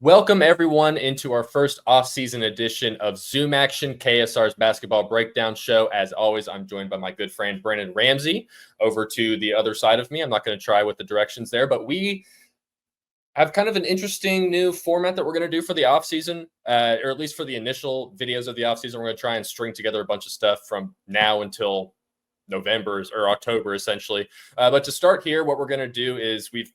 Welcome everyone into our first off-season edition of Zoom Action, KSR's basketball breakdown show. As always, I'm joined by my good friend Brandon Ramsey over to the other side of me. I'm not going to try with the directions there, but we have kind of an interesting new format that we're going to do for the off-season, or at least for the initial videos of the off-season. We're going to try and string together a bunch of stuff from now until November or October, essentially. But to start here, what we're going to do is we've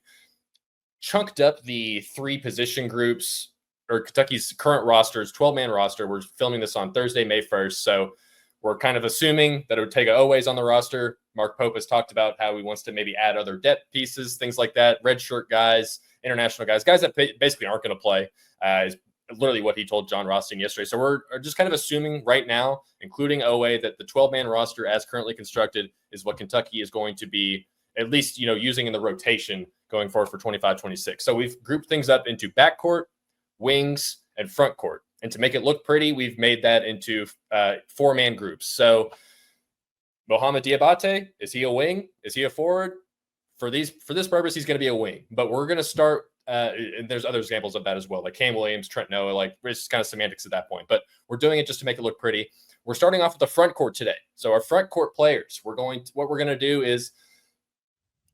chunked up the three position groups or Kentucky's current rosters, 12-man roster. We're filming this on Thursday, May 1st. So we're kind of assuming that it would take always on the roster. Mark Pope has talked about how he wants to maybe add other depth pieces, things like that. Red shirt guys, international guys that basically aren't going to play is literally what he told John Rothstein yesterday. So we're just kind of assuming right now, including OA, that the 12-man roster as currently constructed is what Kentucky is going to be at least, using in the rotation going forward for 25-26. So we've grouped things up into backcourt, wings, and front court. And to make it look pretty, we've made that into four-man groups. So Mohamed Diabate, is he a wing? Is he a forward? For this purpose, he's going to be a wing. But we're going to start, and there's other examples of that as well, like Cam Williams, Trent Noah, like it's kind of semantics at that point. But we're doing it just to make it look pretty. We're starting off with the front court today. So our front court players, what we're going to do is,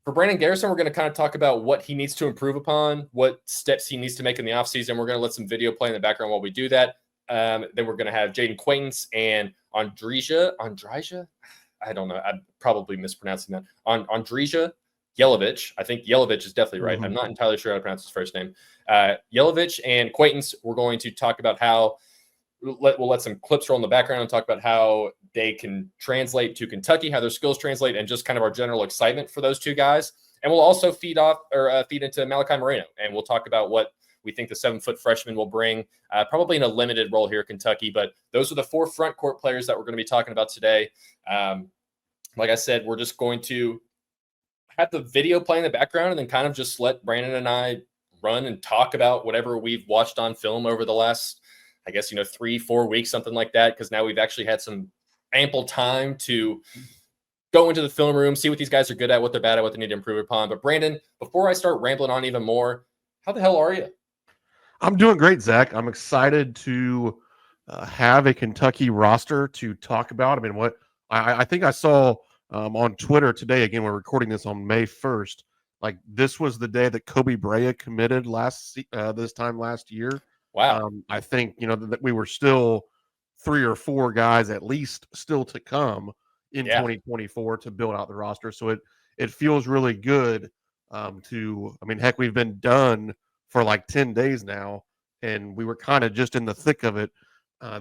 for Brandon Garrison, we're going to kind of talk about what he needs to improve upon, what steps he needs to make in the offseason. We're going to let some video play in the background while we do that. Then we're going to have Jaden Quaintance and Andrija. I don't know. I'm probably mispronouncing that. Andrija Jelavic. I think Jelavic is definitely right. I'm not entirely sure how to pronounce his first name. Jelavic and Quaintance, we're going to talk about how we'll let some clips roll in the background and talk about how they can translate to Kentucky, how their skills translate, and just kind of our general excitement for those two guys. And we'll also feed into Malachi Moreno, and we'll talk about what we think the 7-foot freshman will bring, probably in a limited role here at Kentucky. But those are the four front court players that we're going to be talking about today. Like I said, we're just going to have the video play in the background and then kind of just let Brandon and I run and talk about whatever we've watched on film over the last, 3-4 weeks, something like that, because now we've actually had some ample time to go into the film room, see what these guys are good at, what they're bad at, what they need to improve upon. But Brandon, before I start rambling on even more, how the hell are you? I'm doing great, Zach. I'm excited to have a Kentucky roster to talk about. I mean, I think I saw on Twitter today, again, we're recording this on May 1st, like this was the day that Kobe Bryant committed this time last year. Wow. I think, that we were still 3 or 4 guys at least still to come in 2024 to build out the roster. So it feels really good heck, we've been done for like 10 days now, and we were kind of just in the thick of it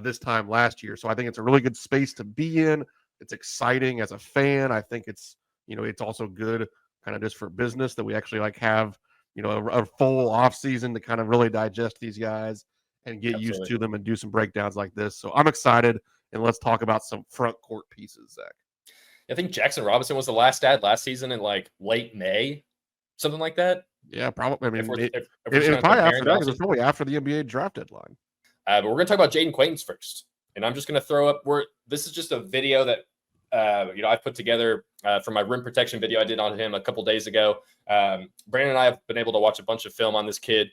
this time last year. So I think it's a really good space to be in. It's exciting as a fan. I think it's also good kind of just for business that we actually have a full off season to kind of really digest these guys and get used to them and do some breakdowns like this. So I'm excited, and let's talk about some front court pieces, Zach. I think Jackson Robinson was the last ad last season in like late May, something like that. Yeah, probably. I mean, it's probably after the NBA draft deadline. But we're going to talk about Jaden Quaintance first, and I'm just going to throw up. This is just a video that I put together from my rim protection video I did on him a couple days ago. Brandon and I have been able to watch a bunch of film on this kid.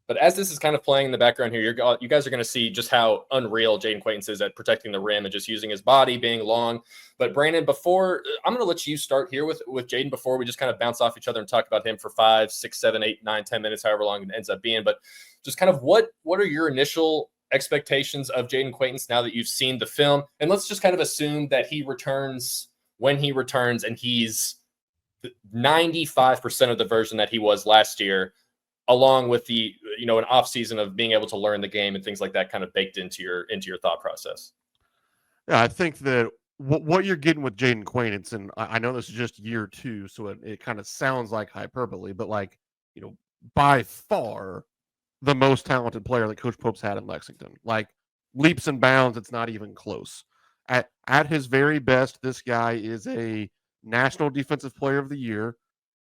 But as this is kind of playing in the background here, you guys are going to see just how unreal Jaden Quaintance is at protecting the rim and just using his body, being long. But Brandon, I'm going to let you start here with Jaden before we just kind of bounce off each other and talk about him for 5, 6, 7, 8, 9, 10 minutes, however long it ends up being. But just kind of what are your initial expectations of Jaden Quaintance now that you've seen the film? And let's just kind of assume that he returns when he returns and he's 95% of the version that he was last year, along with the, an off season of being able to learn the game and things like that kind of baked into your thought process. Yeah, I think that what you're getting with Jaden Quaintance, and I know this is just year 2, so it kind of sounds like hyperbole, but by far the most talented player that Coach Pope's had in Lexington. Like leaps and bounds, it's not even close. At his very best, this guy is a National Defensive Player of the Year.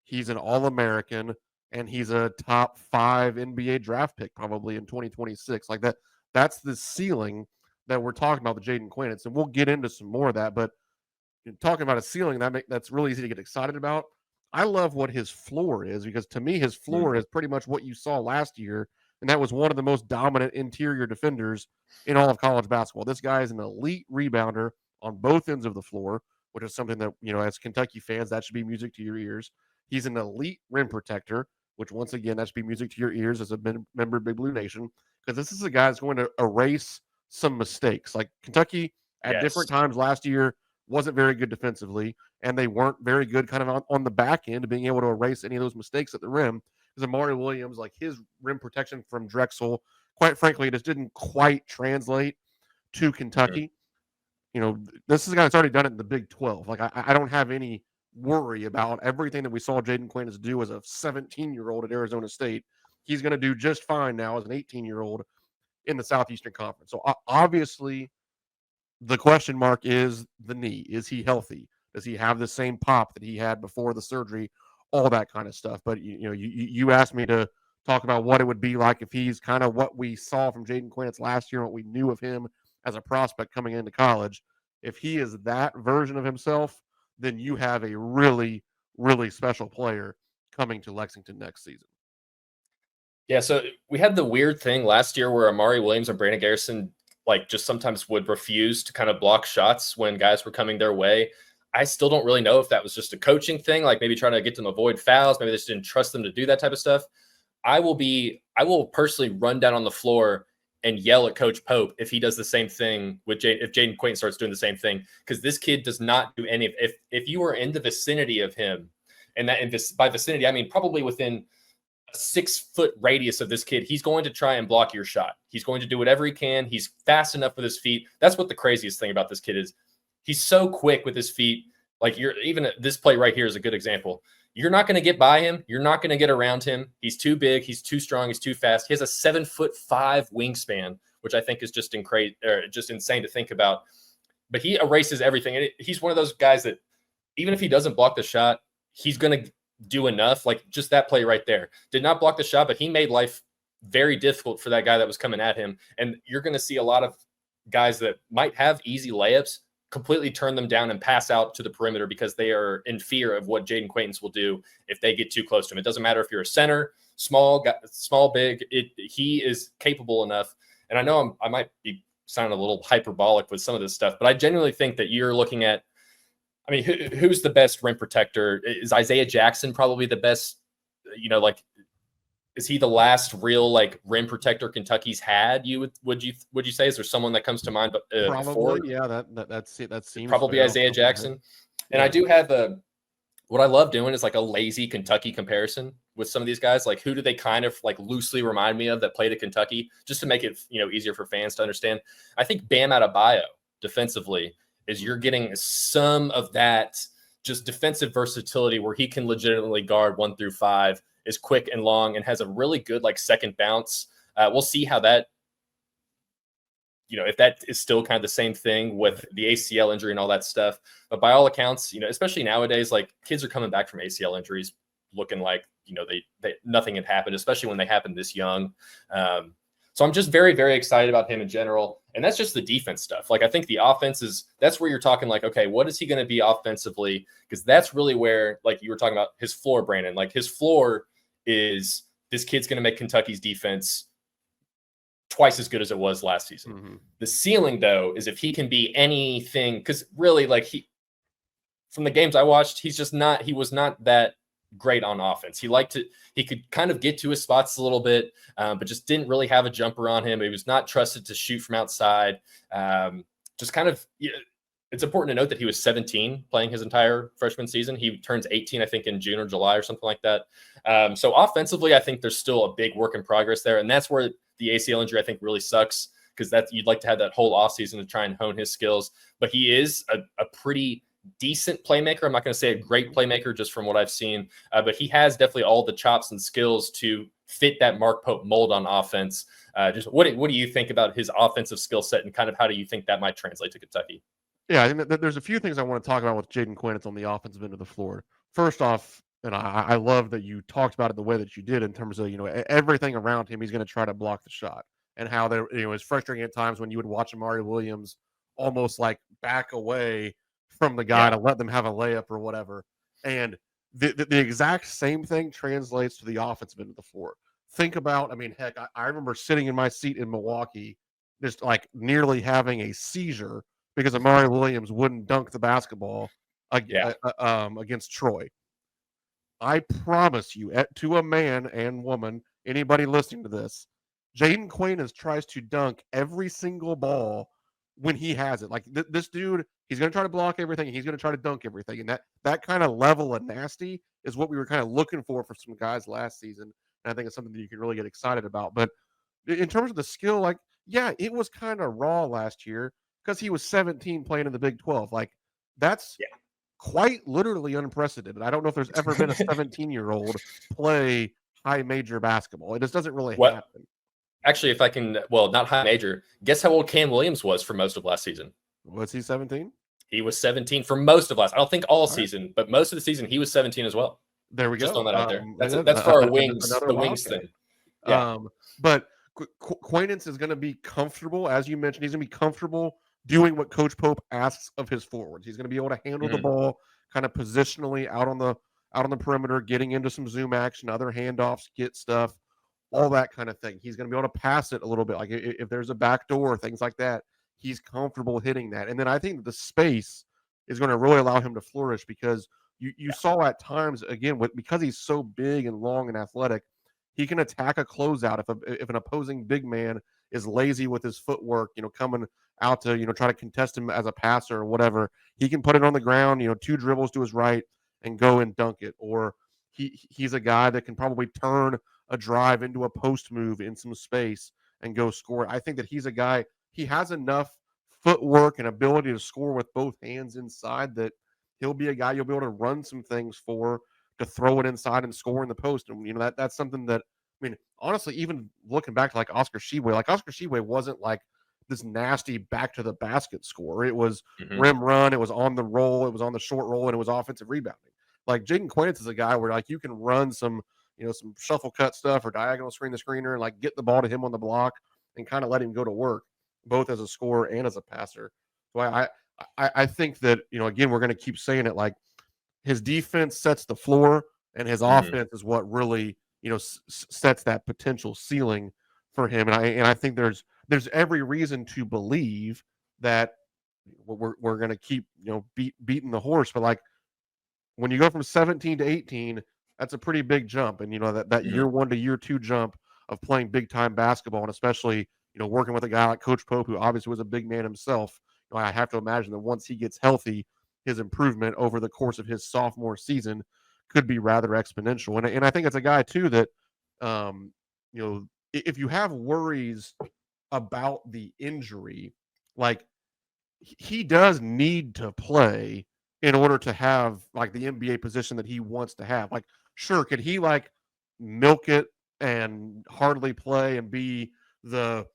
He's an All-American, and he's a top 5 NBA draft pick probably in 2026. Like that's the ceiling that we're talking about with Jaden Quaintance, and we'll get into some more of that. But talking about a ceiling, that's really easy to get excited about. I love what his floor is, because to me, his floor is pretty much what you saw last year. And that was one of the most dominant interior defenders in all of college basketball. This guy is an elite rebounder on both ends of the floor, which is something that, as Kentucky fans, that should be music to your ears. He's an elite rim protector, which once again, that should be music to your ears as a member of Big Blue Nation, because this is a guy that's going to erase some mistakes. Like Kentucky at different times last year wasn't very good defensively, and they weren't very good kind of on the back end of being able to erase any of those mistakes at the rim. Because Amari Williams, like his rim protection from Drexel, quite frankly, just didn't quite translate to Kentucky. This is a guy that's already done it in the Big 12. Like I don't have any worry about everything that we saw Jaden Quaintance do as a 17-year-old at Arizona State. He's going to do just fine now as an 18-year-old in the Southeastern Conference. So obviously, the question mark is the knee. Is he healthy? Does he have the same pop that he had before the surgery? All that kind of stuff. But you asked me to talk about what it would be like if he's kind of what we saw from Jaden Quaintance last year, what we knew of him as a prospect coming into college. If he is that version of himself, then you have a really, really special player coming to Lexington next season. Yeah, so we had the weird thing last year where Amari Williams and Brandon Garrison just sometimes would refuse to kind of block shots when guys were coming their way. I still don't really know if that was just a coaching thing, like maybe trying to get them to avoid fouls. Maybe they just didn't trust them to do that type of stuff. I will personally run down on the floor and yell at Coach Pope if he does the same thing with if Jaden Quaintance starts doing the same thing, because this kid does not do any. If you were in the vicinity of him, and by vicinity I mean probably within a 6-foot radius of this kid, he's going to try and block your shot. He's going to do whatever he can. He's fast enough with his feet. That's what the craziest thing about this kid is. He's so quick with his feet. Like even this play right here is a good example. You're not going to get by him. You're not going to get around him. He's too big. He's too strong. He's too fast. He has a 7'5" wingspan, which I think is just insane to think about. But he erases everything. And he's one of those guys that even if he doesn't block the shot, he's going to do enough. Like just that play right there. Did not block the shot, but he made life very difficult for that guy that was coming at him. And you're going to see a lot of guys that might have easy layups completely turn them down and pass out to the perimeter because they are in fear of what Jaden Quaintance will do if they get too close to him. It doesn't matter if you're a center, small, big. He is capable enough. And I know I might be sounding a little hyperbolic with some of this stuff, but I genuinely think that you're looking at, I mean, who's the best rim protector? Is Isaiah Jackson probably the best? Is he the last real rim protector Kentucky's had? Would you say? Is there someone that comes to mind? But probably, before? Yeah. That seems probably Isaiah Jackson. And I do have what I love doing is a lazy Kentucky comparison with some of these guys. Like, who do they kind of loosely remind me of that played at Kentucky, just to make it easier for fans to understand? I think Bam Adebayo defensively is you're getting some of that just defensive versatility where he can legitimately guard 1 through 5. Is quick and long and has a really good second bounce. We'll see how that, if that is still kind of the same thing with the ACL injury and all that stuff. But by all accounts, especially nowadays, kids are coming back from ACL injuries looking like, they nothing had happened, especially when they happen this young. So I'm just very, very excited about him in general. And that's just the defense stuff. I think the offense that's where you're talking okay, what is he going to be offensively? Because that's really where, you were talking about his floor, Brandon, his floor is this kid's going to make Kentucky's defense twice as good as it was last season. Mm-hmm. The ceiling, though, is if he can be anything, because really, from the games I watched, he was not that great on offense. He could kind of get to his spots a little bit, but just didn't really have a jumper on him. He was not trusted to shoot from outside. Just kind of, it's important to note that he was 17 playing his entire freshman season. He turns 18, I think, in June or July or something like that. So offensively, I think there's still a big work in progress there. And that's where the ACL injury, I think, really sucks, because you'd like to have that whole offseason to try and hone his skills. But he is a pretty decent playmaker. I'm not going to say a great playmaker just from what I've seen, but he has definitely all the chops and skills to fit that Mark Pope mold on offense. Just what do you think about his offensive skill set, and kind of how do you think that might translate to Kentucky? Yeah, I think that there's a few things I want to talk about with Jaden Quaintance on the offensive end of the floor. First off, and I love that you talked about it the way that you did in terms of, everything around him, he's going to try to block the shot, and how there, it's frustrating at times when you would watch Amari Williams almost back away from the guy to let them have a layup or whatever. And the exact same thing translates to the offensive end of the floor. Think about, I mean, heck, I remember sitting in my seat in Milwaukee, just like nearly having a seizure because Amari Williams wouldn't dunk the basketball against Troy. I promise you, to a man and woman, anybody listening to this, Jaden Quaintance tries to dunk every single ball when he has it. Like this dude, he's going to try to block everything. He's going to try to dunk everything. And that kind of level of nasty is what we were kind of looking for some guys last season. And I think it's something that you can really get excited about. But in terms of the skill, like, yeah, it was kind of raw last year because he was 17 playing in the Big 12. Like, that's quite literally unprecedented. I don't know if there's ever been a 17-year-old play high major basketball. It just doesn't really happen. Actually, if I can, well, not high major, guess how old Cam Williams was for most of last season? Was he 17? He was 17 for most of last. I don't think all season, but most of the season he was 17 as well. There we Just go. Just throwing that out there. That's for our wings, the wings thing. Yeah. But Quaintance is going to be comfortable, as you mentioned. He's going to be comfortable doing what Coach Pope asks of his forwards. He's going to be able to handle the ball kind of positionally out on the perimeter, getting into some zoom action, other handoffs, get stuff, all that kind of thing. He's going to be able to pass it a little bit. Like if there's a back door, things like that, he's comfortable hitting that. And then I think the space is going to really allow him to flourish because you saw at times, again, because he's so big and long and athletic, he can attack a closeout if an opposing big man is lazy with his footwork, coming out to, try to contest him as a passer or whatever. He can put it on the ground, 2 dribbles to his right and go and dunk it. Or he's a guy that can probably turn a drive into a post move in some space and go score. I think that he's a guy, he has enough footwork and ability to score with both hands inside that he'll be a guy you'll be able to run some things for, to throw it inside and score in the post. And, that's something that, I mean, honestly, even looking back to like Oscar Tshiebwe wasn't like this nasty back to the basket score. It was rim run. It was on the roll. It was on the short roll, and it was offensive rebounding. Like Jaden Quaintance is a guy where like you can run some shuffle cut stuff or diagonal screen the screener and like get the ball to him on the block and kind of let him go to work, both as a scorer and as a passer. So I think that, again, we're going to keep saying it, like his defense sets the floor and his offense is what really, sets that potential ceiling for him. And I think there's every reason to believe that we're going to keep, beating the horse. But like when you go from 17 to 18, that's a pretty big jump. And, that year 1 to year 2 jump of playing big time basketball, and especially, working with a guy like Coach Pope, who obviously was a big man himself. I have to imagine that once he gets healthy, his improvement over the course of his sophomore season could be rather exponential. And I think it's a guy too that, if you have worries about the injury, like he does need to play in order to have like the NBA position that he wants to have. Like, sure, could he like milk it and hardly play and be the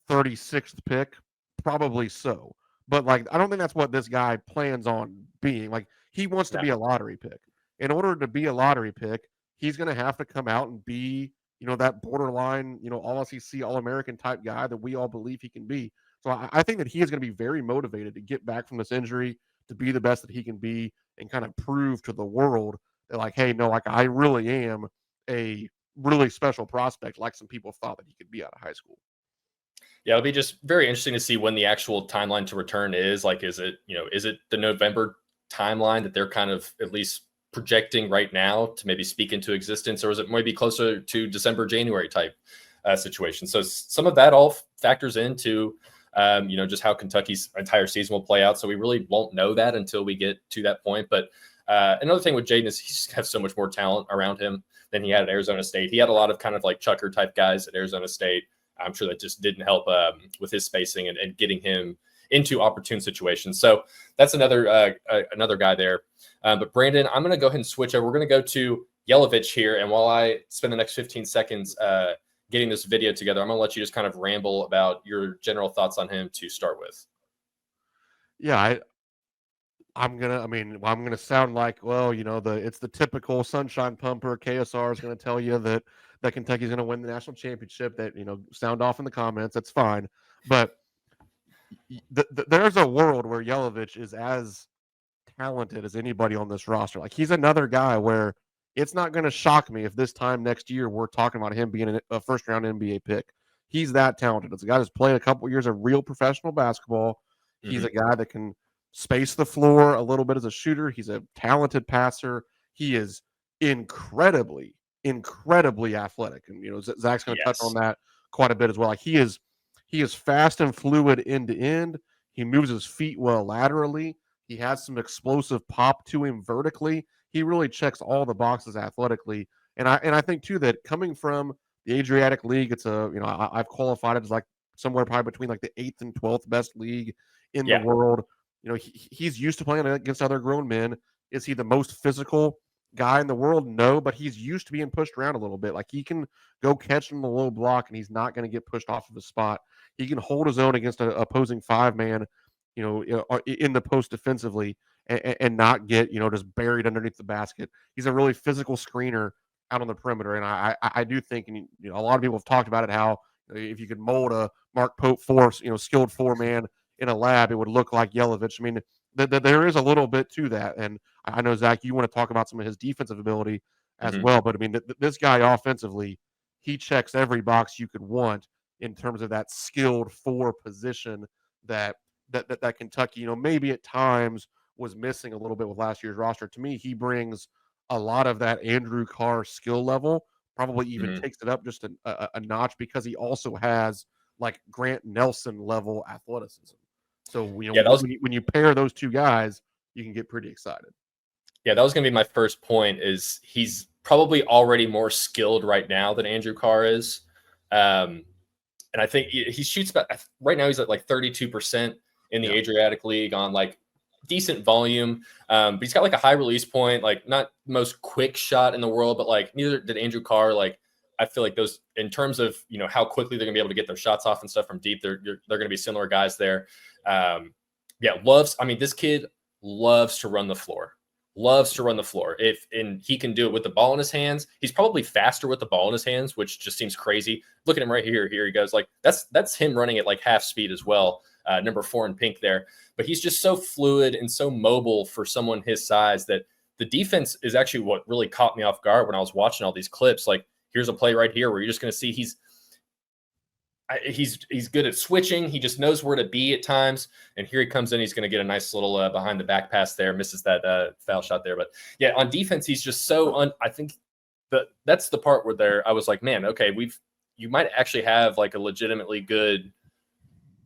36th pick? Probably so. But like, I don't think that's what this guy plans on being. Like, he wants to be a lottery pick. In order to be a lottery pick, he's going to have to come out and be, that borderline, all SEC, All-American type guy that we all believe he can be. So I think that he is going to be very motivated to get back from this injury, to be the best that he can be, and kind of prove to the world that, like, hey, no, like I really am a really special prospect, like some people thought that he could be out of high school. Yeah, it'll be just very interesting to see when the actual timeline to return is. Like, is it the November timeline that they're kind of at least projecting right now to maybe speak into existence, or is it maybe closer to December, January type situation? So some of that all factors into, just how Kentucky's entire season will play out. So we really won't know that until we get to that point. But another thing with Jaden is he just has so much more talent around him than he had at Arizona State. He had a lot of kind of like chucker type guys at Arizona State. I'm sure that just didn't help with his spacing and getting him into opportune situations. So that's another guy there. But Brandon, I'm going to go ahead and switch over. We're going to go to Jelavic here. And while I spend the next 15 seconds getting this video together, I'm going to let you just kind of ramble about your general thoughts on him to start with. Yeah, I'm going to sound like, well, it's the typical sunshine pumper. KSR is going to tell you that Kentucky's going to win the national championship. That, sound off in the comments. That's fine. But there's a world where Jelavic is as talented as anybody on this roster. Like, he's another guy where it's not going to shock me if this time next year we're talking about him being a first-round NBA pick. He's that talented. It's a guy who's played a couple years of real professional basketball. He's a guy that can space the floor a little bit as a shooter. He's a talented passer. He is incredibly athletic. And, you know, Zach's going to touch on that quite a bit as well. Like, he is fast and fluid end to end. He moves his feet well laterally. He has some explosive pop to him vertically. He really checks all the boxes athletically. And I think too that coming from the Adriatic League, it's I've qualified it as like somewhere probably between like the 8th and 12th best league in the world. You know, he's used to playing against other grown men. Is he the most physical guy in the world? No, but he's used to being pushed around a little bit. Like, he can go catch him in the low block and he's not going to get pushed off of his spot. He can hold his own against an opposing 5-man, you know, in the post defensively and not get, you know, just buried underneath the basket. He's a really physical screener out on the perimeter. And I do think, and you know, a lot of people have talked about it, how if you could mold a Mark Pope skilled 4-man in a lab, it would look like Jelavic. I mean, there is a little bit to that. And I know, Zach, you want to talk about some of his defensive ability as well. But I mean, this guy offensively, he checks every box you could want in terms of that skilled 4 position that Kentucky, you know, maybe at times was missing a little bit with last year's roster. To me, he brings a lot of that Andrew Carr skill level, probably even takes it up just a notch, because he also has like Grant Nelson level athleticism. So, you know, when you pair those two guys, you can get pretty excited. Yeah, that was going to be my first point. Is he's probably already more skilled right now than Andrew Carr is. And I think he shoots about, right now he's at like 32% in the Adriatic League on like decent volume. But he's got like a high release point, like not the most quick shot in the world, but like neither did Andrew Carr. Like, I feel like those, in terms of, you know, how quickly they're gonna be able to get their shots off and stuff from deep, they're gonna be similar guys there. This kid loves to run the floor. And he can do it with the ball in his hands. He's probably faster with the ball in his hands, which just seems crazy. Look at him right here. Here he goes. Like, that's him running at like half speed as well. Number 4 in pink there. But he's just so fluid and so mobile for someone his size that the defense is actually what really caught me off guard when I was watching all these clips. Like, here's a play right here where you're just going to see he's good at switching. He just knows where to be at times. And here he comes in. He's going to get a nice little behind the back pass there. Misses that foul shot there. But yeah, on defense, he's just so I think that's the part where I was like, man, okay, you might actually have like a legitimately good,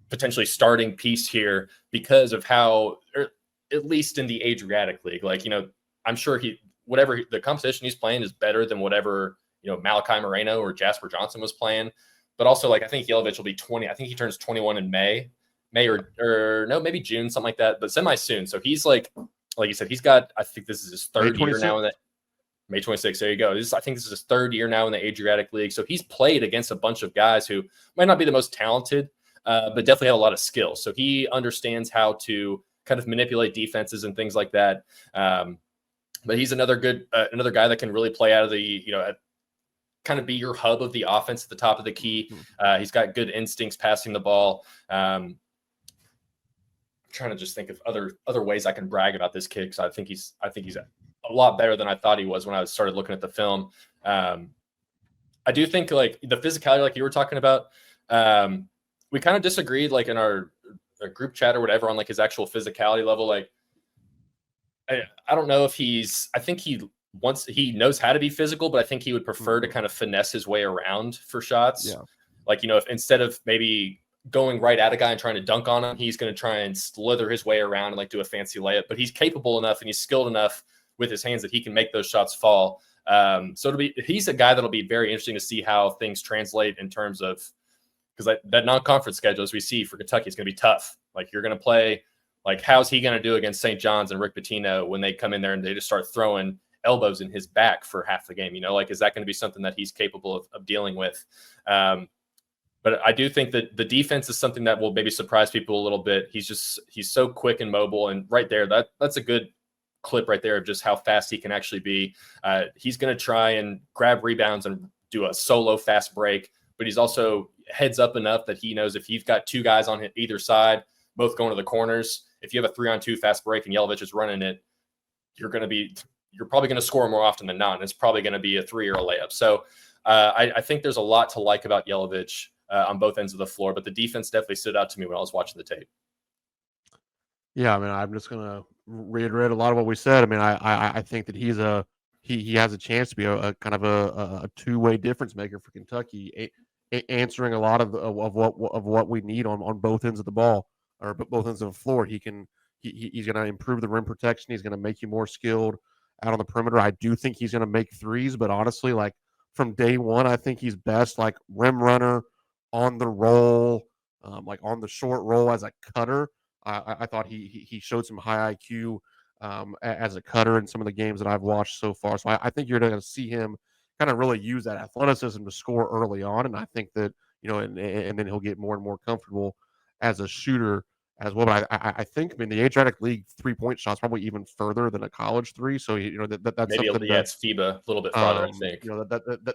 potentially starting piece here because of how, or at least in the Adriatic League, like, you know, I'm sure the competition he's playing is better than whatever, you know, Malachi Moreno or Jasper Johnson was playing. But also, like, I think Jelavic will be 20. I think he turns 21 in May or no, maybe June, something like that, but semi soon. So he's like you said, he's got, I think this is his 3rd year now in that. May 26th. There you go. I think this is his 3rd year now in the Adriatic League. So he's played against a bunch of guys who might not be the most talented, but definitely have a lot of skills. So he understands how to kind of manipulate defenses and things like that. But he's another guy that can really play out of the, you know, kind of be your hub of the offense at the top of the key. He's got good instincts passing the ball. I'm trying to just think of other ways I can brag about this kid, because I think he's a lot better than I thought he was when I started looking at the film. I do think like the physicality, like you were talking about, we kind of disagreed like in our group chat or whatever on like his actual physicality level. Like, I don't know if I think he knows how to be physical, but I think he would prefer to kind of finesse his way around for shots. Yeah. Like, you know, if instead of maybe going right at a guy and trying to dunk on him, he's going to try and slither his way around and like do a fancy layup, but he's capable enough and he's skilled enough with his hands that he can make those shots fall. So he's a guy that'll be very interesting to see how things translate in terms of, because that non-conference schedule, as we see for Kentucky, is going to be tough. Like, you're going to play, like, how's he going to do against St. John's and Rick Pitino when they come in there and they just start throwing elbows in his back for half the game? You know, like, is that going to be something that he's capable of dealing with? But I do think that the defense is something that will maybe surprise people a little bit. He's so quick and mobile, and right there, that's a good clip right there of just how fast he can actually be. He's going to try and grab rebounds and do a solo fast break, but he's also heads up enough that he knows if he's got 2 guys on either side, both going to the corners. If you have a 3-on-2 fast break and Jelavic is running it, you're probably going to score more often than not. And it's probably going to be a 3 or a layup. So I think there's a lot to like about Jelavic on both ends of the floor, but the defense definitely stood out to me when I was watching the tape. Yeah, I mean, I'm just going to reiterate a lot of what we said. I mean, I think that he has a chance to be a kind of a two-way difference maker for Kentucky, answering a lot of what we need on both ends of the ball, or both ends of the floor. He's going to improve the rim protection. He's going to make you more skilled out on the perimeter. I do think he's going to make threes, but honestly, like from day one, I think he's best like rim runner, on the roll, like on the short roll as a cutter. I thought he showed some high IQ as a cutter in some of the games that I've watched so far. So I think you're going to see him kind of really use that athleticism to score early on. And I think that, and then he'll get more and more comfortable as a shooter as well. But I think, I mean, the Adriatic League 3-point shot's probably even further than a college three. So, that's maybe something it's FIBA a little bit farther, I think.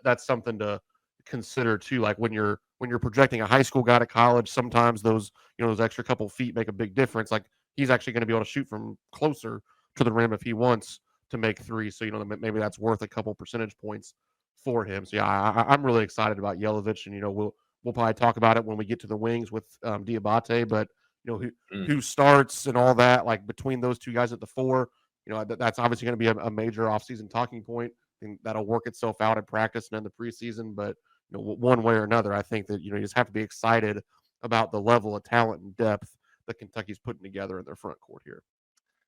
That's something to consider too. Like when you're projecting a high school guy to college, sometimes those extra couple feet make a big difference. Like he's actually going to be able to shoot from closer to the rim if he wants to make three. So maybe that's worth a couple percentage points for him. So yeah, I'm really excited about Jelavic, and we'll probably talk about it when we get to the wings with Diabate. But who starts and all that, like between those two guys at the four, that's obviously going to be a major offseason talking point, and that'll work itself out in practice and in the preseason. But one way or another, I think that you just have to be excited about the level of talent and depth that Kentucky's putting together in their front court here.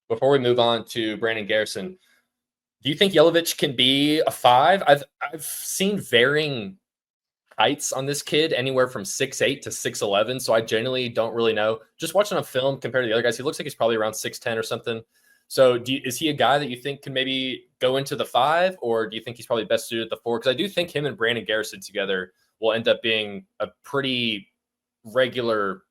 Before we move on to Brandon Garrison, do you think Jelavic can be a 5? I've seen varying heights on this kid, anywhere from 6'8" to 6'11", so I genuinely don't really know. Just watching a film compared to the other guys, he looks like he's probably around 6'10" or something. So is he a guy that you think can maybe go into the 5, or do you think he's probably best suited at the 4? Because I do think him and Brandon Garrison together will end up being a pretty regular,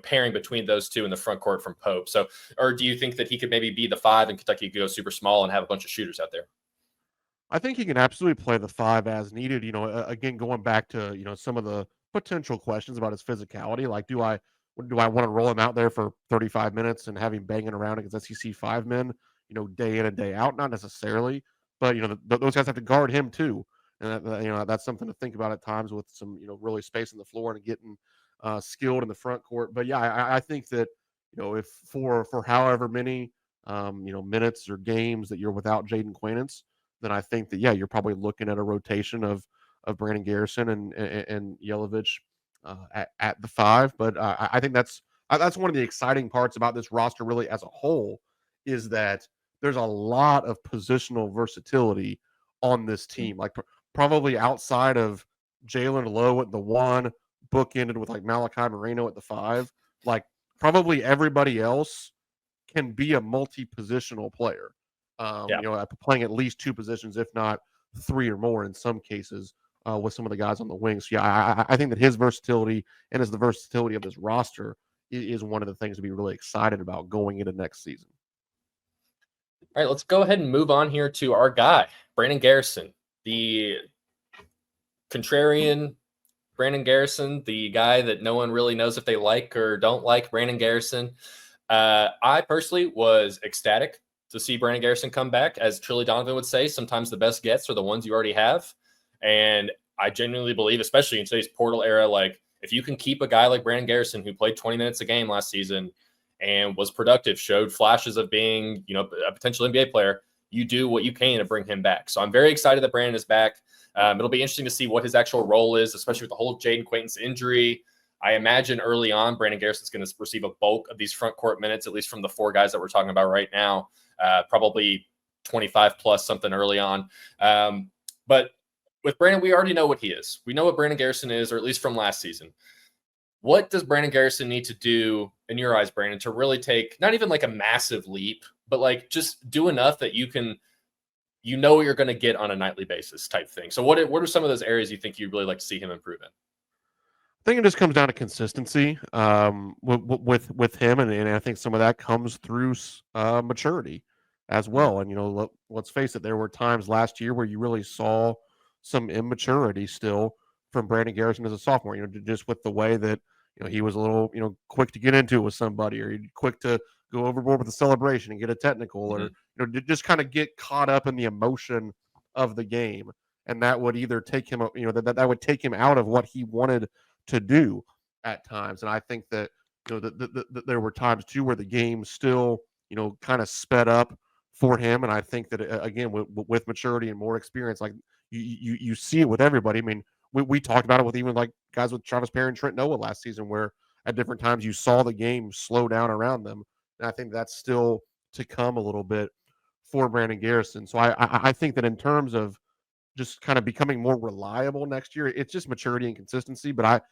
pairing between those two in the front court from Pope. So, or do you think that he could maybe be the 5 and Kentucky could go super small and have a bunch of shooters out there? I think he can absolutely play the 5 as needed. Again, going back to some of the potential questions about his physicality, like do I want to roll him out there for 35 minutes and have him banging around against SEC 5 men, day in and day out? Not necessarily, but those guys have to guard him too, and that's something to think about at times with some really spacing the floor and getting skilled in the front court. But yeah, I think that if for however many minutes or games that you're without Jaden Quaintance, then I think that you're probably looking at a rotation of Brandon Garrison and Jelavic at the 5. But I think that's one of the exciting parts about this roster really as a whole, is that there's a lot of positional versatility on this team. Like probably outside of Jalen Lowe at the 1, bookended with like Malachi Moreno at the 5, like probably everybody else can be a multi-positional player. Playing at least 2 positions, if not 3 or more in some cases, with some of the guys on the wings. So I think that his versatility and the versatility of this roster is one of the things to be really excited about going into next season. All right, let's go ahead and move on here to our guy, Brandon Garrison, the contrarian Brandon Garrison, the guy that no one really knows if they like or don't like Brandon Garrison. I personally was ecstatic to see Brandon Garrison come back. As Trilly Donovan would say, sometimes the best gets are the ones you already have. And I genuinely believe, especially in today's portal era, like if you can keep a guy like Brandon Garrison, who played 20 minutes a game last season and was productive, showed flashes of being, a potential NBA player, you do what you can to bring him back. So I'm very excited that Brandon is back. It'll be interesting to see what his actual role is, especially with the whole Jaden Quaintance injury. I imagine early on, Brandon Garrison's going to receive a bulk of these front court minutes, at least from the 4 guys that we're talking about right now. Probably 25 plus something early on. But with Brandon, we already know what he is. We know what Brandon Garrison is, or at least from last season. What does Brandon Garrison need to do, in your eyes, Brandon, to really take not even like a massive leap, but like just do enough that you can, what you're going to get on a nightly basis type thing? So what are some of those areas you think you'd really like to see him improve in? I think it just comes down to consistency with him, and I think some of that comes through maturity as well. And let's face it, there were times last year where you really saw some immaturity still from Brandon Garrison as a sophomore. Just with the way that he was a little, quick to get into it with somebody, or he'd quick to go overboard with the celebration and get a technical, or just kind of get caught up in the emotion of the game, and that would either take him, that would take him out of what he wanted to do at times. And I think that that there were times too where the game still kind of sped up for him, and I think that again with maturity and more experience, like you see it with everybody. I mean, we talked about it with even like guys with Travis Perry and Trent Noah last season, where at different times you saw the game slow down around them. And I think that's still to come a little bit for Brandon Garrison. So I think that in terms of just kind of becoming more reliable next year, it's just maturity and consistency. But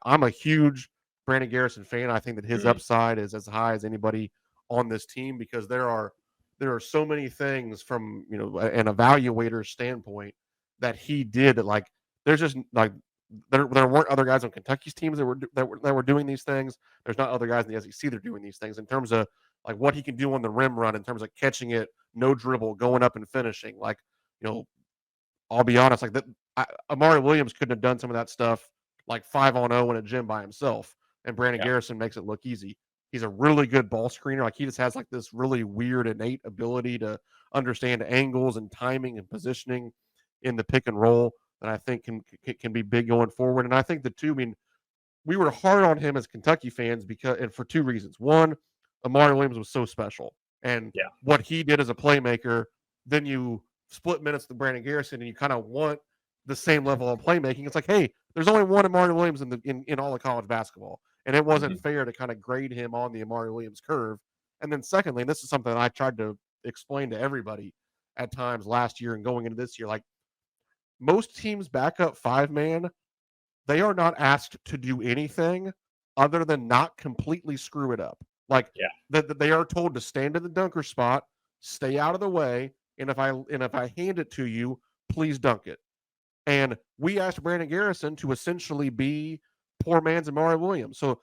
I'm a huge Brandon Garrison fan. I think that his upside is as high as anybody on this team, because there are so many things from an evaluator standpoint that he did that, like, there's just like there weren't other guys on Kentucky's teams that were doing these things. There's not other guys in the SEC that are doing these things in terms of like what he can do on the rim run, in terms of catching it, no dribble, going up and finishing. Like, I'll be honest, like that, Amari Williams couldn't have done some of that stuff like 5-on-0 in a gym by himself, and Brandon Garrison makes it look easy. He's a really good ball screener. Like, he just has like this really weird innate ability to understand angles and timing and positioning in the pick and roll that I think can be big going forward. And I think the two, I mean, we were hard on him as Kentucky fans and for two reasons. One, Amari Williams was so special, and what he did as a playmaker. Then you split minutes with Brandon Garrison, and you kind of want the same level of playmaking. It's like, hey, there's only one Amari Williams in all of college basketball, and it wasn't fair to kind of grade him on the Amari Williams curve. And then secondly, and this is something that I tried to explain to everybody at times last year and going into this year, like, most teams backup 5-man, they are not asked to do anything other than not completely screw it up. Like, that they are told to stand in the dunker spot, stay out of the way, and if I hand it to you, please dunk it. And we asked Brandon Garrison to essentially be poor man's Amari Williams. So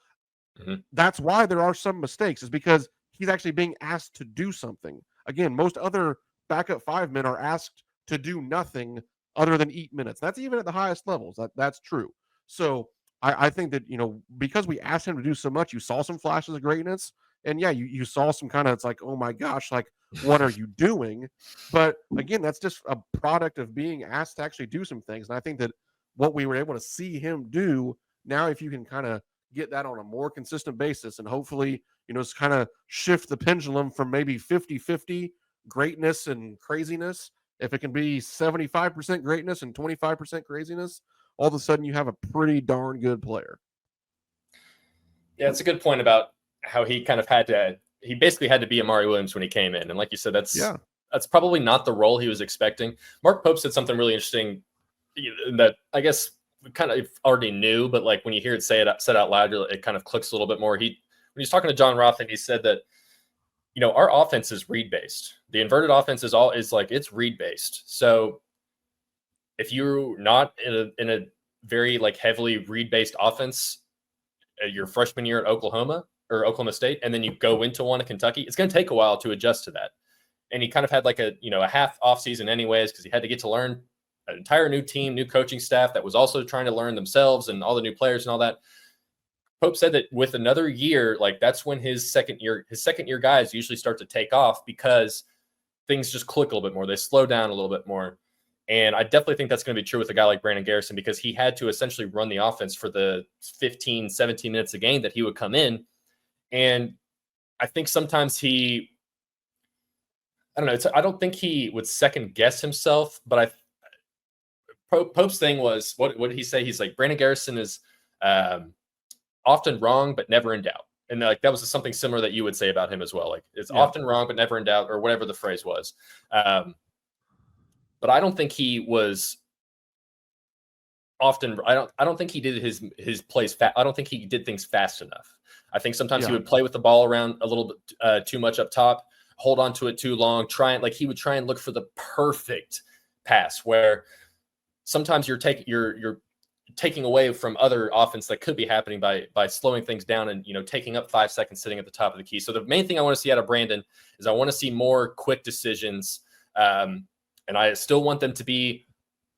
that's why there are some mistakes, is because he's actually being asked to do something. Again, most other backup 5-men are asked to do nothing other than eat minutes. That's even at the highest levels. That's true. So I think that, because we asked him to do so much, you saw some flashes of greatness. And you saw some kind of, it's like, oh my gosh, like, what are you doing? But again, that's just a product of being asked to actually do some things. And I think that what we were able to see him do now, if you can kind of get that on a more consistent basis, and hopefully, it's kind of shift the pendulum from maybe 50-50 greatness and craziness. If it can be 75% greatness and 25% craziness, all of a sudden you have a pretty darn good player. Yeah, it's a good point about how he kind of he basically had to be Amari Williams when he came in. And like you said, that's probably not the role he was expecting. Mark Pope said something really interesting that I guess we kind of already knew, but like when you hear it said out loud, it kind of clicks a little bit more. When he's talking to John Rothman, he said that, our offense is read based. The inverted offense is it's read based. So if you're not in a very like heavily read based offense, your freshman year at Oklahoma State, and then you go into one at Kentucky, it's going to take a while to adjust to that. And he kind of had like a half off season anyways, because he had to get to learn an entire new team, new coaching staff that was also trying to learn themselves and all the new players and all that. Pope said that with another year, like that's when his second year guys usually start to take off, because things just click a little bit more. They slow down a little bit more. And I definitely think that's going to be true with a guy like Brandon Garrison, because he had to essentially run the offense for the 15, 17 minutes a game that he would come in. And I think sometimes I don't think he would second guess himself, but Pope's thing was, what did he say? He's like, Brandon Garrison is often wrong, but never in doubt. And like, that was something similar that you would say about him as well. Like, it's often wrong, but never in doubt, or whatever the phrase was. But I don't think he was often. I don't think he did his plays. I don't think he did things fast enough. I think sometimes he would play with the ball around a little bit too much up top, hold on to it too long. He would try and look for the perfect pass, where sometimes you're taking away from other offense that could be happening by slowing things down and taking up 5 seconds sitting at the top of the key. So the main thing I want to see out of Brandon is I want to see more quick decisions. And I still want them to be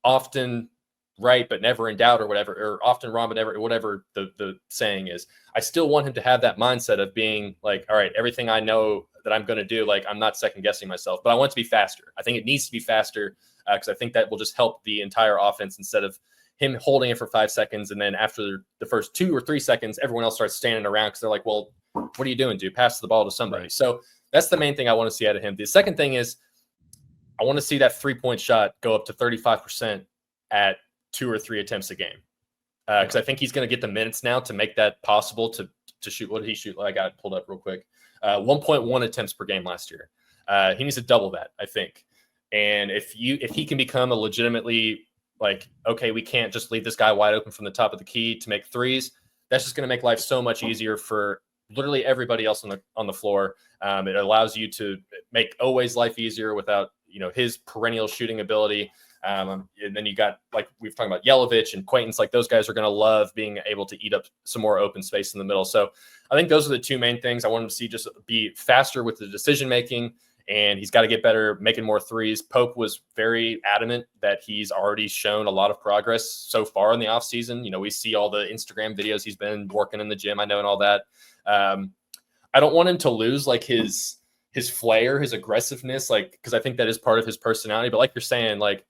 often right, but never in doubt, or whatever, or often wrong, but never, whatever the saying is. I still want him to have that mindset of being like, all right, everything I know that I'm going to do, like, I'm not second guessing myself, but I want it to be faster. I think it needs to be faster because I think that will just help the entire offense instead of him holding it for 5 seconds. And then after the first 2 or 3 seconds, everyone else starts standing around because they're like, well, what are you doing, dude? Pass the ball to somebody. Right. So that's the main thing I want to see out of him. The second thing is I want to see that 3-point shot go up to 35% at 2 or 3 attempts a game. Because I think he's going to get the minutes now to make that possible to shoot. What did he shoot? I got it pulled up real quick. 1.1 attempts per game last year. He needs to double that, I think. And if he can become a legitimately like, okay, we can't just leave this guy wide open from the top of the key to make threes, that's just going to make life so much easier for literally everybody else on the floor. It allows you to make Oweh's life easier without, his perennial shooting ability. And then you got, like we've talked about, Jelavic and Quaintance, like those guys are going to love being able to eat up some more open space in the middle. So I think those are the two main things I want him to see, just be faster with the decision-making, and he's got to get better making more threes. Pope was very adamant that he's already shown a lot of progress so far in the offseason. We see all the Instagram videos he's been working in the gym, I know, and all that. I don't want him to lose like his flair, his aggressiveness, like, because I think that is part of his personality. But like you're saying, like,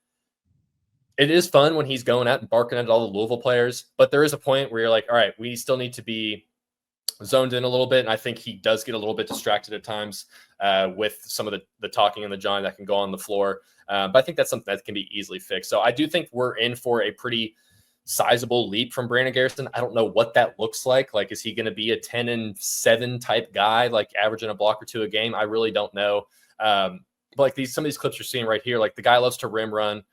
it is fun when he's going out and barking at all the Louisville players, but there is a point where you're like, all right, we still need to be zoned in a little bit. And I think he does get a little bit distracted at times with some of the talking and the jawing that can go on the floor. But I think that's something that can be easily fixed. So I do think we're in for a pretty sizable leap from Brandon Garrison. I don't know what that looks like. Like, is he going to be a 10-7 type guy, like averaging a block or 2 a game? I really don't know. But like some of these clips you're seeing right here, like the guy loves to rim run.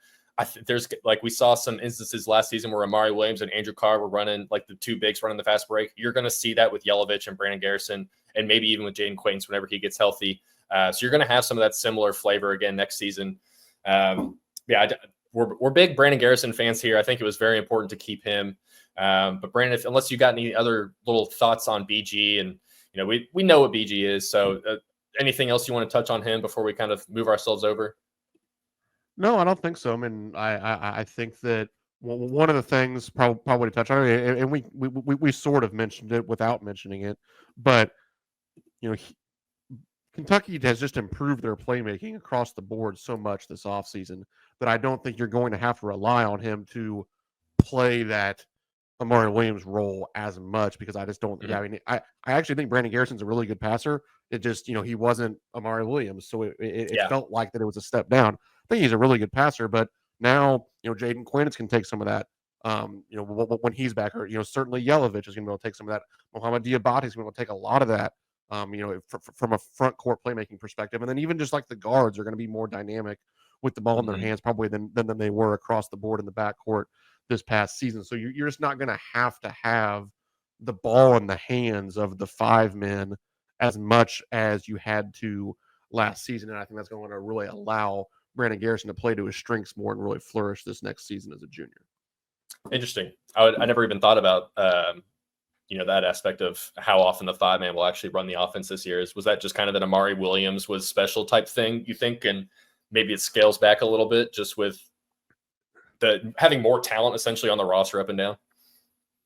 There's like, we saw some instances last season where Amari Williams and Andrew Carr were running, like the 2 bigs running the fast break. You're going to see that with Jelavic and Brandon Garrison, and maybe even with Jaden Quaintance whenever he gets healthy. So you're going to have some of that similar flavor again next season. We're big Brandon Garrison fans here. I think it was very important to keep him. But Brandon, unless you got any other little thoughts on BG, and we know what BG is. So anything else you want to touch on him before we kind of move ourselves over? No, I don't think so. I mean, I think that one of the things probably to touch on, and we sort of mentioned it without mentioning it, but Kentucky has just improved their playmaking across the board so much this offseason that I don't think you're going to have to rely on him to play that Amari Williams role as much, because I just don't. Mm-hmm. Yeah, I mean, I actually think Brandon Garrison's a really good passer. It just, he wasn't Amari Williams, so it felt like that it was a step down. I think he's a really good passer, but now, Jaden Quaintance can take some of that. When he's back, or certainly Jelavic is going to be able to take some of that. Mohamed Diabate is going to be able to take a lot of that. From a front court playmaking perspective, and then even just like the guards are going to be more dynamic with the ball in their hands, probably than they were across the board in the backcourt this past season. So you're just not going to have the ball in the hands of the 5 men as much as you had to last season, and I think that's going to really allow Brandon Garrison to play to his strengths more and really flourish this next season as a junior. Interesting. I never even thought about that aspect of how often the 5-man will actually run the offense this year. Was that just kind of that Amari Williams was special type thing, you think, and maybe it scales back a little bit just with the having more talent essentially on the roster up and down?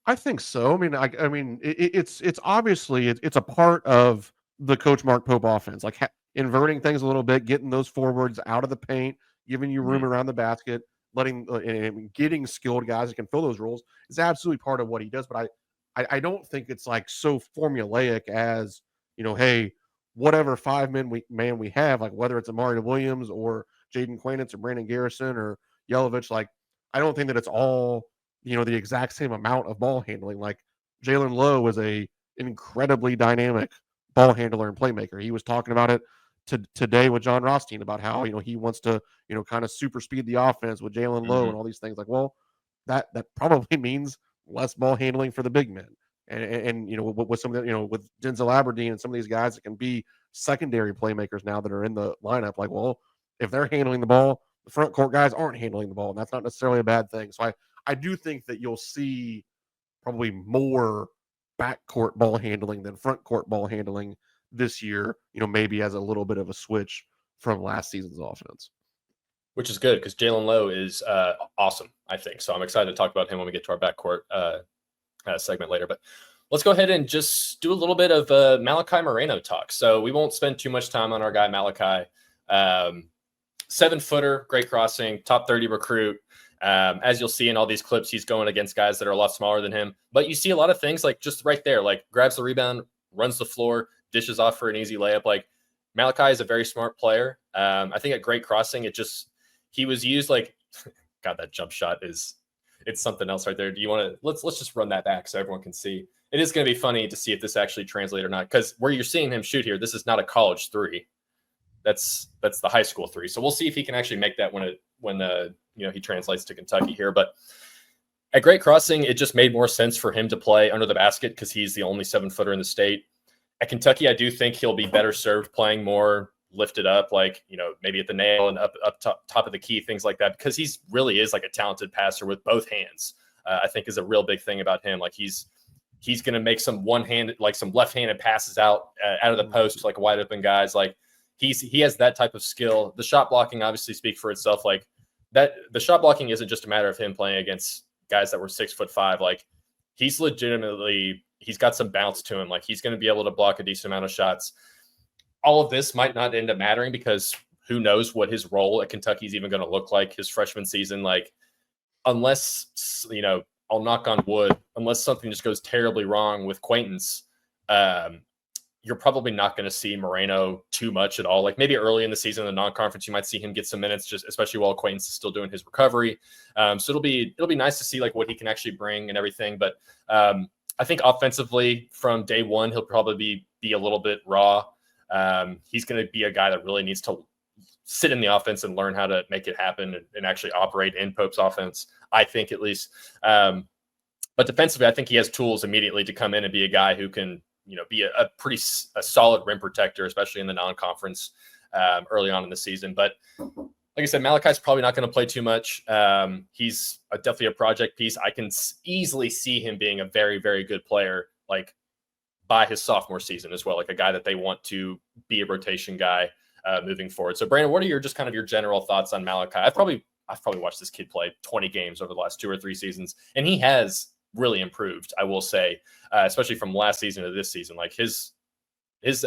I think so. I mean, it's obviously it's a part of the Coach Mark Pope offense, like inverting things a little bit, getting those forwards out of the paint, giving you room around the basket, letting and getting skilled guys that can fill those roles is absolutely part of what he does. But I don't think it's like so formulaic as, hey, whatever 5-man we have, like whether it's Amari Williams or Jaden Quaintance or Brandon Garrison or Jelavic, like I don't think that it's all the exact same amount of ball handling. Like Jalen Lowe is a incredibly dynamic ball handler and playmaker. He was talking about it today with John Rothstein about how he wants to kind of super speed the offense with Jalen Lowe and all these things. Like, well, that probably means less ball handling for the big men. And with some of the, with Denzel Aberdeen and some of these guys that can be secondary playmakers now that are in the lineup, like, well, if they're handling the ball, the front court guys aren't handling the ball, and that's not necessarily a bad thing. So I do think that you'll see probably more backcourt ball handling than front court ball handling this year, maybe as a little bit of a switch from last season's offense. which is good because Jalen Lowe is awesome, I think. So I'm excited to talk about him when we get to our backcourt segment later. But let's go ahead and just do a little bit of Malachi Moreno talk. So we won't spend too much time on our guy Malachi. 7-footer, great crossing, top 30 recruit. As you'll see in all these clips, he's going against guys that are a lot smaller than him. But you see a lot of things like just right there, like grabs the rebound, runs the floor, dishes off for an easy layup. Like Malachi is a very smart player. I think at great crossing, he was used like, God, that jump shot it's something else right there. Do you want to, let's just run that back so everyone can see. It is going to be funny to see if this actually translates or not. Because where you're seeing him shoot here, this is not a college three. That's the high school three. So we'll see if he can actually make that when he translates to Kentucky here. But at great crossing, it just made more sense for him to play under the basket because he's the only 7-footer in the state. At Kentucky, I do think he'll be better served playing more lifted up, like, maybe at the nail and up top of the key, things like that, because he's really is like a talented passer with both hands. I think is a real big thing about him. Like he's going to make some some left-handed passes out of the post to like wide open guys. Like he has that type of skill. The shot blocking obviously speaks for itself. Like that, the shot blocking isn't just a matter of him playing against guys that were 6'5". Like he's got some bounce to him. Like he's going to be able to block a decent amount of shots. All of this might not end up mattering because who knows what his role at Kentucky is even going to look like his freshman season. Like unless, I'll knock on wood, unless something just goes terribly wrong with Quaintance, you're probably not going to see Moreno too much at all. Like maybe early in the season, in the non-conference, you might see him get some minutes, just especially while Quaintance is still doing his recovery. So it'll be nice to see like what he can actually bring and everything. But I think offensively from day one, he'll probably be a little bit raw. He's going to be a guy that really needs to sit in the offense and learn how to make it happen and actually operate in Pope's offense, I think at least. But defensively, I think he has tools immediately to come in and be a guy who can, be a pretty solid rim protector, especially in the non-conference early on in the season. But like I said, Malachi's probably not going to play too much. He's definitely a project piece. I can easily see him being a very, very good player, like by his sophomore season as well, like a guy that they want to be a rotation guy moving forward. So Brandon, what are your general thoughts on Malachi? I've probably watched this kid play 20 games over the last 2 or 3 seasons, and he has really improved, I will say, especially from last season to this season. Like his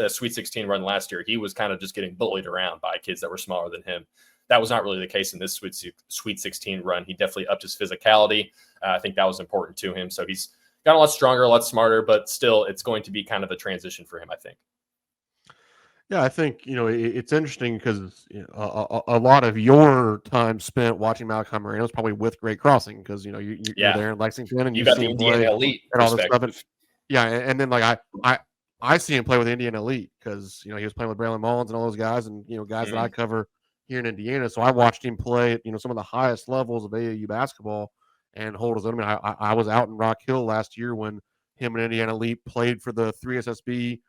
Sweet 16 run last year, he was kind of just getting bullied around by kids that were smaller than him. That was not really the case in this Sweet 16 run. He definitely upped his physicality. I think that was important to him. So he's got a lot stronger, a lot smarter, but still it's going to be kind of a transition for him, I think. Yeah, I think, it's interesting because a lot of your time spent watching Malachi Moreno is probably with Great Crossing because, you're there in Lexington and you got the Indiana Elite and all this stuff. And then like I see him play with Indiana Elite because, he was playing with Braylon Mullins and all those guys and, guys that I cover here in Indiana. So I watched him play at, some of the highest levels of AAU basketball and hold his own. I mean, I was out in Rock Hill last year when him and Indiana Elite played for the 3SSB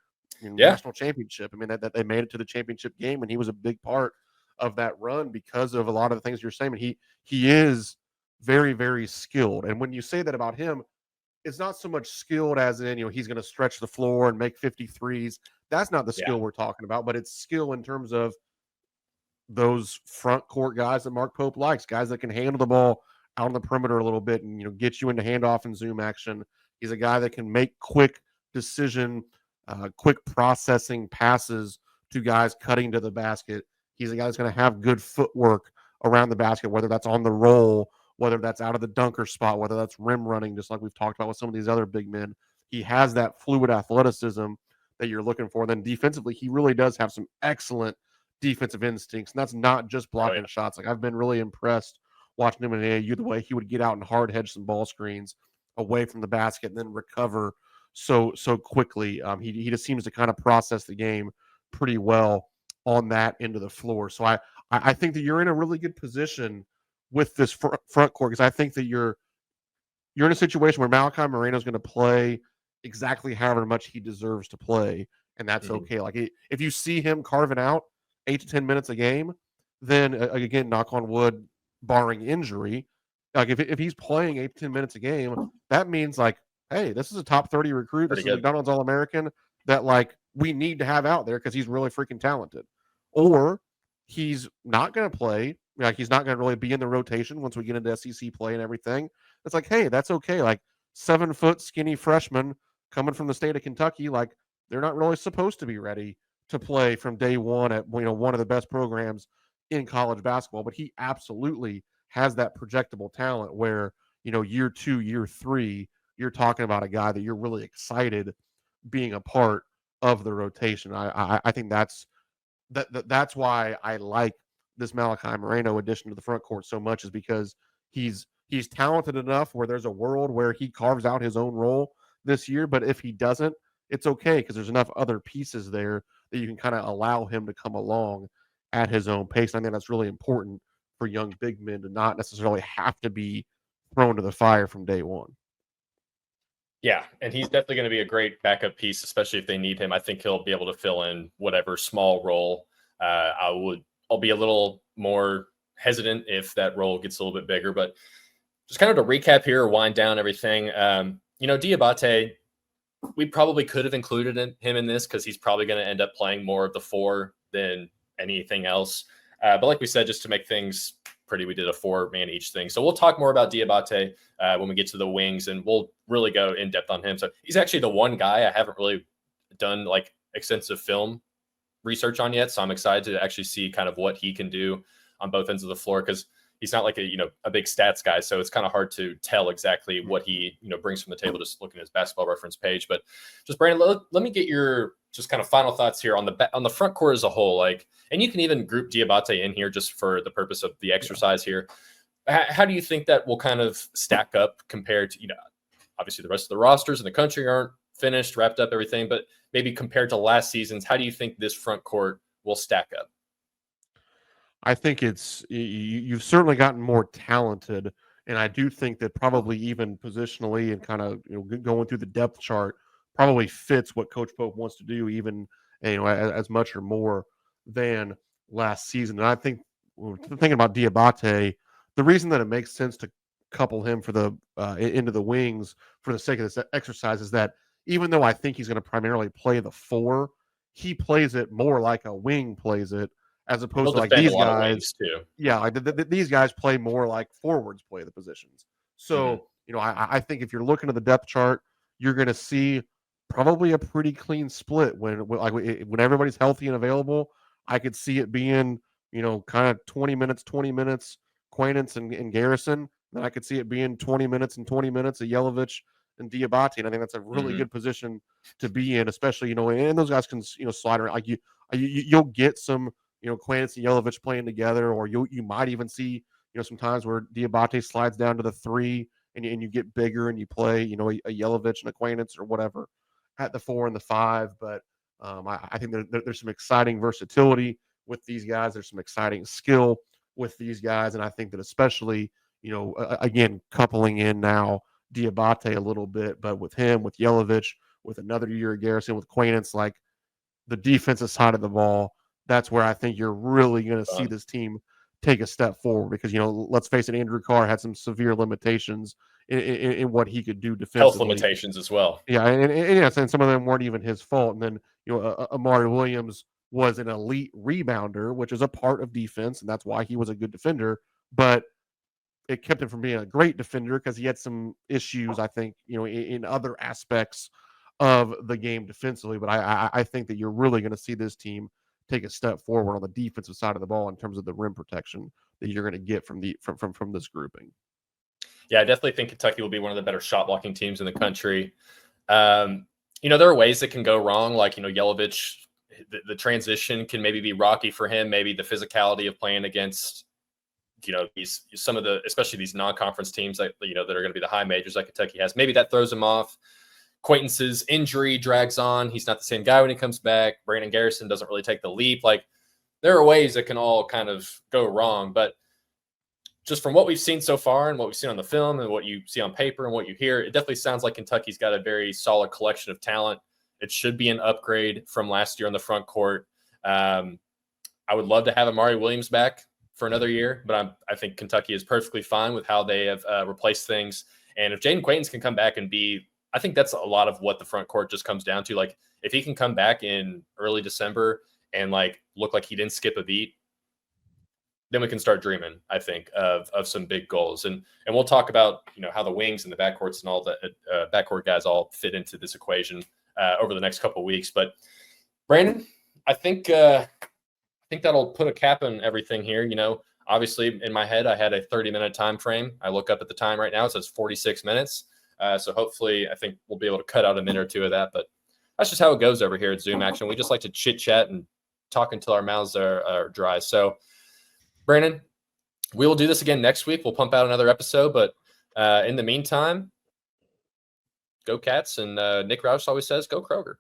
national championship. I mean, that they made it to the championship game, and he was a big part of that run because of a lot of the things you're saying. And he is very, very skilled. And when you say that about him, it's not so much skilled as in, he's going to stretch the floor and make 53s. That's not the skill we're talking about, but it's skill in terms of those front court guys that Mark Pope likes, guys that can handle the ball out on the perimeter a little bit and, get you into handoff and zoom action. He's a guy that can make quick processing passes to guys cutting to the basket. He's a guy that's going to have good footwork around the basket, whether that's on the roll, whether that's out of the dunker spot, whether that's rim running, just like we've talked about with some of these other big men. He has that fluid athleticism that you're looking for. Then defensively, he really does have some excellent defensive instincts, and that's not just blocking shots. Like I've been really impressed watching him in AAU, the way he would get out and hard hedge some ball screens away from the basket and then recover so quickly. He just seems to kind of process the game pretty well on that end of the floor. So I think that you're in a really good position with this front court because I think that you're in a situation where Malachi Moreno is going to play exactly however much he deserves to play, and that's okay. Like if you see him carving out 8 to 10 minutes a game, then again, knock on wood, barring injury, like if he's playing 8 to 10 minutes a game, that means like, hey, this is a top 30 recruit. This is a McDonald's All-American that like we need to have out there because he's really freaking talented. Or he's not going to play Like, he's not going to really be in the rotation once we get into SEC play and everything. It's like, hey, that's okay. Like, 7-foot skinny freshman coming from the state of Kentucky, like, they're not really supposed to be ready to play from day one at, one of the best programs in college basketball. But he absolutely has that projectable talent where, year 2, year 3, you're talking about a guy that you're really excited being a part of the rotation. I think that's why I like this Malachi Moreno addition to the front court so much, is because he's talented enough where there's a world where he carves out his own role this year. But if he doesn't, it's okay, because there's enough other pieces there that you can kind of allow him to come along at his own pace. And I think that's really important for young big men to not necessarily have to be thrown to the fire from day one. Yeah, and he's definitely going to be a great backup piece, especially if they need him. I think he'll be able to fill in whatever small role. I'll be a little more hesitant if that role gets a little bit bigger. But just kind of to recap here, or wind down everything. Diabate, we probably could have included him in this because he's probably going to end up playing more of the 4 than anything else. But like we said, just to make things pretty, we did a 4-man each thing. So we'll talk more about Diabate when we get to the wings, and we'll really go in depth on him. So he's actually the one guy I haven't really done like extensive film research on yet. So I'm excited to actually see kind of what he can do on both ends of the floor, because he's not like a big stats guy. So it's kind of hard to tell exactly what he, brings from the table just looking at his basketball reference page. But just Brandon, let me get your just kind of final thoughts here on the front court as a whole. Like, and you can even group Diabate in here just for the purpose of the exercise here. How do you think that will kind of stack up compared to, obviously the rest of the rosters in the country aren't finished, wrapped up, everything, but maybe compared to last season's, how do you think this front court will stack up? I think you've certainly gotten more talented, and I do think that probably even positionally and kind of going through the depth chart probably fits what Coach Pope wants to do, even as much or more than last season. And I think thinking about Diabate, the reason that it makes sense to couple him for the into the wings for the sake of this exercise is that even though I think he's going to primarily play the 4, he plays it more like a wing plays it, as opposed to like these guys. Yeah, like these guys play more like forwards play the positions. So, I think if you're looking at the depth chart, you're going to see probably a pretty clean split when everybody's healthy and available. I could see it being, kind of 20 minutes, Quaintance and Garrison. Then I could see it being 20 minutes and 20 minutes of Jelavic and Diabate. And I think that's a really good position to be in, especially, and those guys can, slide around. Like you'll get some, Quaintance and Jelavic playing together, or you might even see, some times where Diabate slides down to the 3 and you get bigger and you play, a Jelavic and a Quaintance or whatever at the 4 and the 5. But I think there's some exciting versatility with these guys. There's some exciting skill with these guys. And I think that especially, again, coupling in now Diabate a little bit, but with him, with Jelavic, with another year of Garrison, with Quaintance, like the defensive side of the ball, that's where I think you're really going to see this team take a step forward, because, let's face it, Andrew Carr had some severe limitations in what he could do defensively. Health limitations as well. Yeah, and some of them weren't even his fault. And then, Amari Williams was an elite rebounder, which is a part of defense, and that's why he was a good defender. But it kept him from being a great defender because he had some issues, I think, in other aspects of the game defensively. But I think that you're really going to see this team take a step forward on the defensive side of the ball in terms of the rim protection that you're going to get from this grouping. Yeah, I definitely think Kentucky will be one of the better shot blocking teams in the country. There are ways that can go wrong, like, Jelavic, the transition can maybe be rocky for him. Maybe the physicality of playing against, especially these non-conference teams that are going to be the high majors like Kentucky has. Maybe that throws him off. Quaintance's injury drags on. He's not the same guy when he comes back. Brandon Garrison doesn't really take the leap. Like, there are ways that can all kind of go wrong, but just from what we've seen so far and what we've seen on the film and what you see on paper and what you hear, it definitely sounds like Kentucky's got a very solid collection of talent. It should be an upgrade from last year on the front court. I would love to have Amari Williams back for another year, but I think Kentucky is perfectly fine with how they have replaced things. And if Jaden Quaintance can come back and I think that's a lot of what the front court just comes down to. Like, if he can come back in early December and look like he didn't skip a beat, then we can start dreaming, I think, of some big goals. And we'll talk about, how the wings and the backcourts and all the backcourt guys all fit into this equation over the next couple of weeks. But Brandon, I think that'll put a cap on everything here. Obviously in my head, I had a 30-minute time frame. I look up at the time right now, it says 46 minutes. So hopefully I think we'll be able to cut out a minute or two of that, but that's just how it goes over here at Zoom Action. We just like to chit chat and talk until our mouths are dry. So Brandon, we will do this again next week. We'll pump out another episode, but in the meantime, go Cats. And Nick Roush always says, go Kroger.